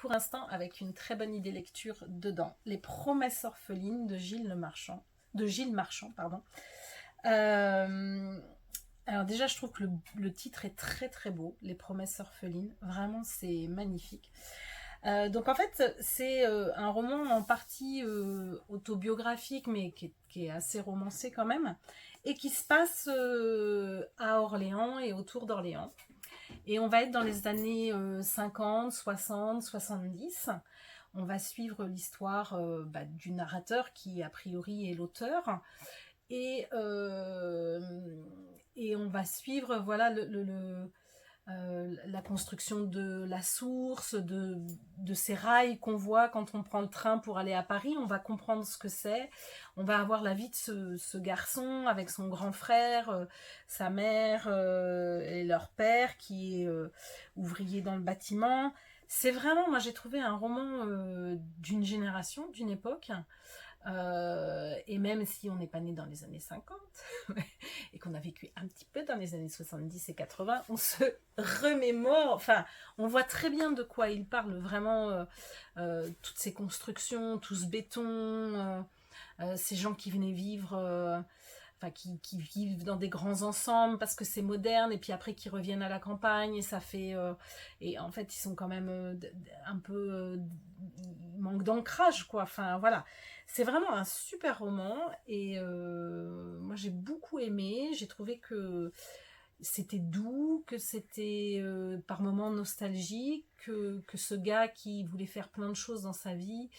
pour l'instant avec une très bonne idée lecture dedans. Les promesses orphelines de Gilles Marchand, pardon. Alors déjà, je trouve que le titre est très très beau, Les promesses orphelines. Vraiment, c'est magnifique. Donc en fait, c'est un roman en partie autobiographique, mais qui est assez romancé quand même, et qui se passe à Orléans et autour d'Orléans. Et on va être dans les années 50, 60, 70. On va suivre l'histoire du narrateur qui a priori est l'auteur. Et, euh, et on va suivre voilà, la construction de la source, de ces rails qu'on voit quand on prend le train pour aller à Paris. On va comprendre ce que c'est. On va avoir la vie de ce garçon avec son grand frère, sa mère et leur père qui est ouvrier dans le bâtiment. C'est vraiment, moi j'ai trouvé un roman d'une génération, d'une époque. Et même si on n'est pas né dans les années 50 et qu'on a vécu un petit peu dans les années 70 et 80, on se remémore, enfin, on voit très bien de quoi il parle, vraiment, toutes ces constructions, tout ce béton, ces gens qui venaient vivre, enfin, qui vivent dans des grands ensembles parce que c'est moderne, et puis après qui reviennent à la campagne, et ça fait... et en fait, ils sont quand même un peu... ils manquent d'ancrage, quoi. Enfin, voilà. C'est vraiment un super roman, et moi j'ai beaucoup aimé. J'ai trouvé que c'était doux, que c'était par moments nostalgique, que ce gars qui voulait faire plein de choses dans sa vie,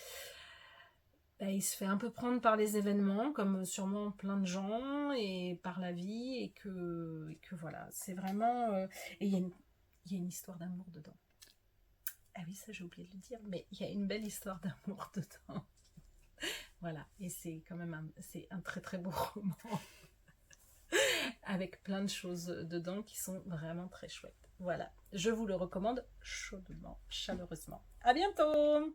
il se fait un peu prendre par les événements, comme sûrement plein de gens, et par la vie, et que voilà, c'est vraiment... et il y a une histoire d'amour dedans. Ah oui, ça j'ai oublié de le dire, mais il y a une belle histoire d'amour dedans. Voilà, et c'est quand même c'est un très très beau roman avec plein de choses dedans qui sont vraiment très chouettes. Voilà, je vous le recommande chaudement, chaleureusement. À bientôt!